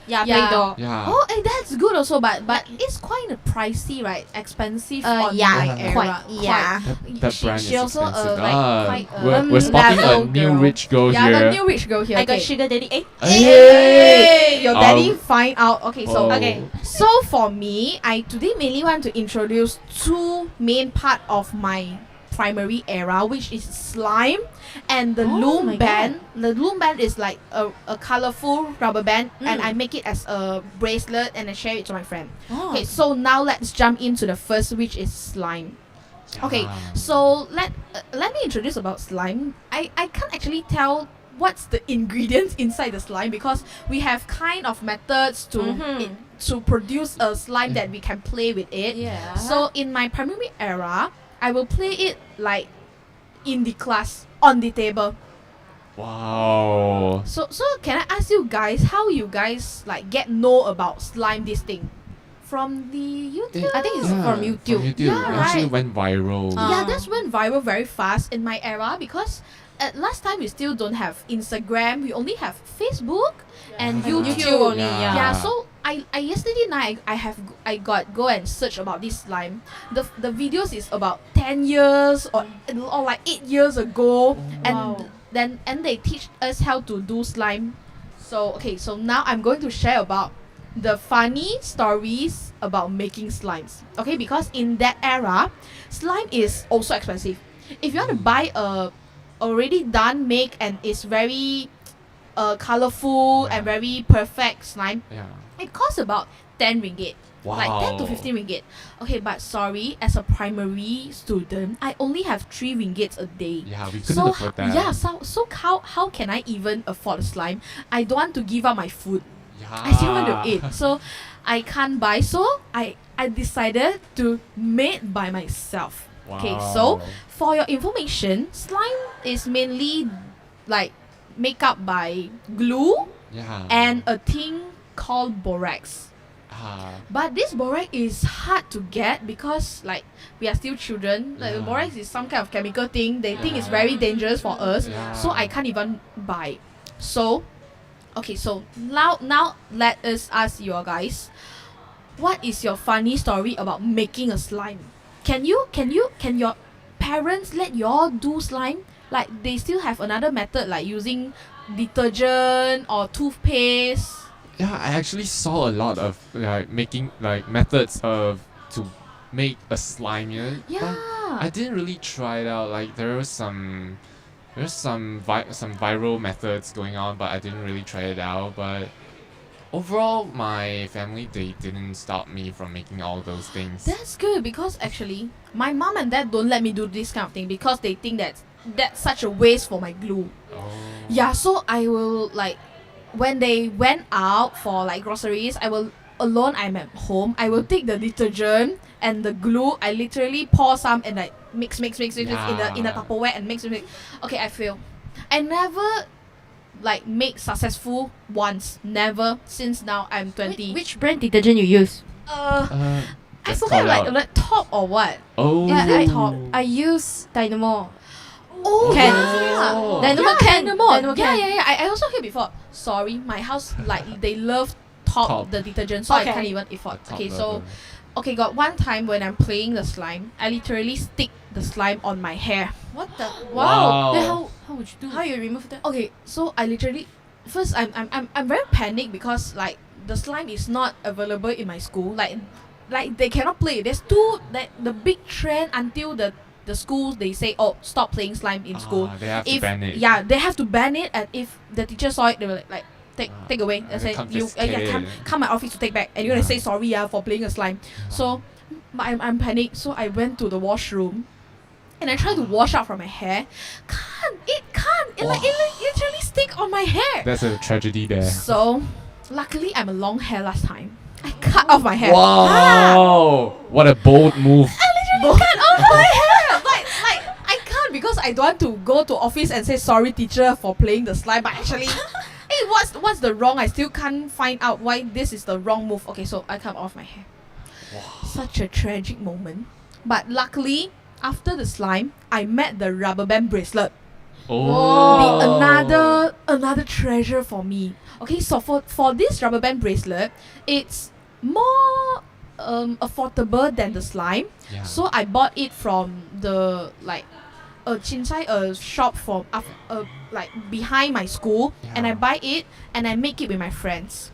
Yeah, Yeah. Play-Doh. Yeah. Oh, that's good also, but it's quite pricey, right? Expensive on yeah, my Yeah. era. quite, yeah. That She brand is also expensive. quite We're spotting a level new girl. rich girl Yeah, here. the new rich girl here. I got okay. sugar daddy. Hey, your daddy Um, find out. Okay, so Oh. okay. So for me, I today mainly want to introduce two main part of my primary era, which is slime and the Oh loom my band. The loom band is like a colorful rubber band, and Mm. I make it as a bracelet and I share it to my friend. Oh. Okay, so now let's jump into the first, which is slime. Okay, Yeah. so let me introduce about slime. I can't actually tell what's the ingredients inside the slime because we have kind of methods to Mhm. to produce a slime that we can play with it. Yeah. So in my primary era, I will play it like in the class on the table. Wow. So can I ask you guys how you guys like know about slime this thing? From the YouTube? I think it's from YouTube. Yeah, It actually right. went viral. Yeah, that's went viral very fast in my era because at last time we still don't have Instagram. We only have Facebook and Yeah. YouTube. YouTube only, yeah. Yeah, so I yesterday night I got go and search about this slime. The videos is about 10 years or like 8 years ago, and Wow. then they teach us how to do slime. So okay, so now I'm going to share about the funny stories about making slimes. Okay, because in that era, slime is also expensive. If you want to buy a already done make and it's very colorful and very perfect slime, Yeah. it costs about 10 ringgit. Wow. Like 10 to 15 ringgit. Okay, but sorry, as a primary student, I only have 3 ringgits a day. Yeah, we couldn't So afford that. yeah, so how can I even afford a slime? I don't want to give up my food. Yeah. I still want to eat. So I can't buy. So I decided to make by myself. Okay, so Wow. for your information, slime is mainly like make up by glue Yeah. and a thing called borax. But this borax is hard to get because like we are still children. Like Yeah. borax is some kind of chemical thing. They think it's very dangerous for us. Yeah. So I can't even buy. So okay, so now let us ask you guys, what is your funny story about making a slime? Can your parents let y'all do slime? Like they still have another method like using detergent or toothpaste. Yeah, I actually saw a lot of like making like methods of to make a slime, you know. Yeah. But I didn't really try it out. Like there's some viral methods going on, but I didn't really try it out. But overall, my family they didn't stop me from making all those things. That's good because actually my mom and dad don't let me do this kind of thing because they think that's such a waste for my glue. Oh. Yeah, so I will like when they went out for like groceries, I will alone I'm at home, I will take the detergent and the glue, I literally pour some and like mix in a Yeah. Tupperware and mix. Okay, I fail. I never like make successful once. Never since now I'm 20. Which brand detergent you use? I Just forget call out. like top or what. Oh. Yeah, I use Dynamo. Oh, Can. Oh. Dynamo can. Dynamo can. yeah. I also heard before. Sorry, my house like they love top the detergent, so Okay. I can't even afford. A top Okay, so level. okay, got one time when I'm playing the slime, I literally stick the slime on my hair. What the? Wow. Then how would you do? How you remove that? Okay, so I literally first I'm very panicked because like the slime is not available in my school. Like they cannot play. There's two like the big trend until the schools they say, oh, stop playing slime in school. They have to If ban it. yeah, they have to ban it, and if the teacher saw it, they will like take away. They They say you confiscate come my office to take back, and you're gonna say sorry for playing a slime. So but I'm panicked. So I went to the washroom, and I tried to wash out from my hair. It literally stick on my hair. That's a tragedy there. So luckily I'm a long hair last time. I cut off my hair. Wow! What a bold move. I literally cut off my hair. Like I can't because I don't want to go to office and say sorry teacher for playing the slime. But actually, hey, what's the wrong? I still can't find out why this is the wrong move. Okay, so I cut off my hair. Such a tragic moment. But luckily, after the slime, I met the rubber band bracelet. Oh. Another treasure for me. Okay, so for this rubber band bracelet, it's more affordable than the slime. Yeah. So I bought it from the like a shop from like behind my school, and I Yeah. buy it and I make it with my friends.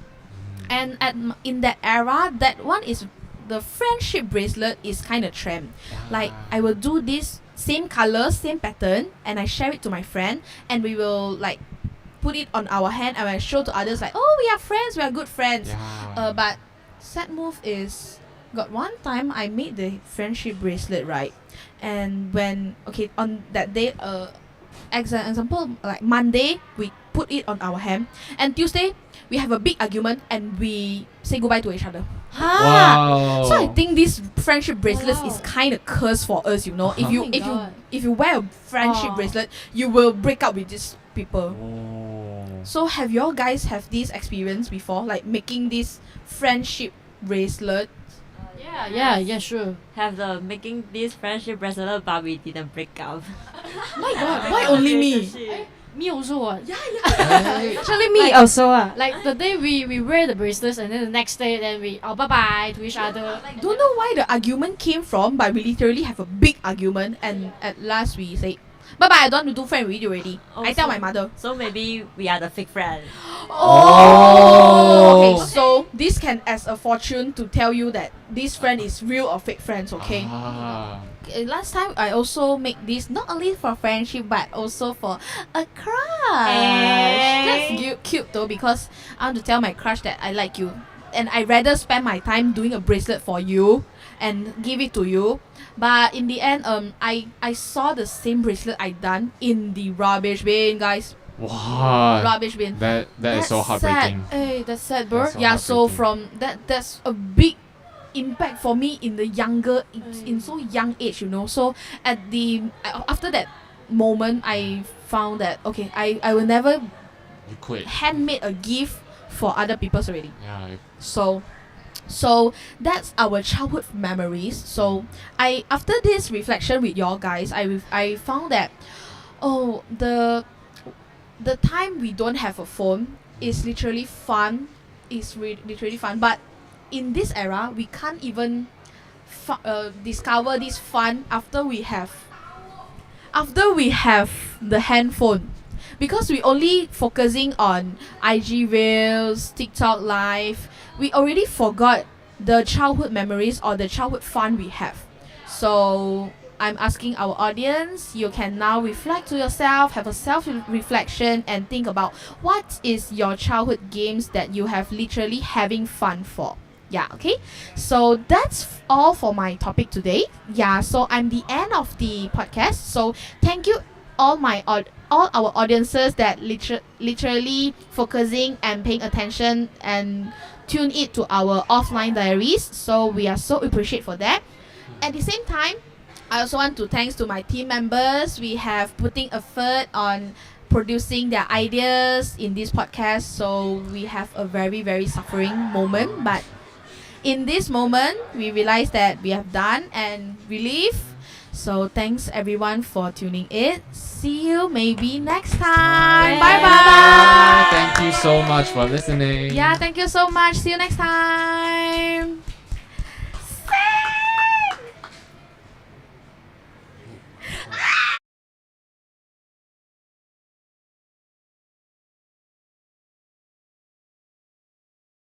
And in that era, that one is the friendship bracelet is kind of trend. Like I will do this same color, same pattern, and I share it to my friend, and we will like put it on our hand and I show to others like, oh, we are friends, we are good friends. Yeah. But sad move is got one time I made the friendship bracelet, right? And when on that day, example like Monday we put it on our hand, and Tuesday we have a big argument and we say goodbye to each other. Wow. So I think this friendship bracelet is Wow. kind of cursed for us, you know. If Oh you my if you God. if you wear a friendship Oh. bracelet, you will break up with these people. Oh. So have y'all guys have this experience before, like making this friendship bracelet? Yeah, sure. Have the making this friendship bracelet, but we didn't break up. My God, why only me? Relationship. Me also what? Hey. Actually, me also. Like the day we wear the bracelets and then the next day then we bye bye to each other. Don't know why the argument came from, but we literally have a big argument, and at last we say, bye bye, I don't want to do friend with you already. I tell my mother. So maybe we are the fake friends. Oh. Okay, so this can as a fortune to tell you that this friend is real or fake friends, okay? Last time I also make this not only for friendship but also for a crush. That's cute though, because I want to tell my crush that I like you, and I rather spend my time doing a bracelet for you and give it to you. But in the end, I saw the same bracelet I done in the rubbish bin, guys. Wow. Rubbish bin. That is so That's heartbreaking. Hey, that's sad, bro. That's so Yeah, so heartbreaking. from that's a big impact for me in the younger in so young age, you know. So at the after that moment, I found that okay, I will never You quit. handmade a gift for other people's already. Yeah. So So that's our childhood memories. So I after this reflection with y'all guys, I found that oh the time we don't have a phone is literally fun, literally fun. But in this era, we can't even discover this fun after we have the handphone, because we only focusing on IG reels, TikTok live. We already forgot the childhood memories or the childhood fun we have. So I'm asking our audience, you can now reflect to yourself, have a self reflection, and think about what is your childhood games that you have literally having fun for. Yeah, okay. So that's all for my topic today. Yeah, so I'm the end of the podcast. So thank you all our audiences that literally focusing and paying attention and tune it to our offline diaries. So we are so appreciate for that. At the same time, I also want to thanks to my team members. We have putting effort on producing their ideas in this podcast. So we have a very very suffering moment, but in this moment we realize that we have done and relief. So thanks everyone for tuning in. See you maybe next time. Bye bye. Thank you so much for listening. Yeah, thank you so much. See you next time.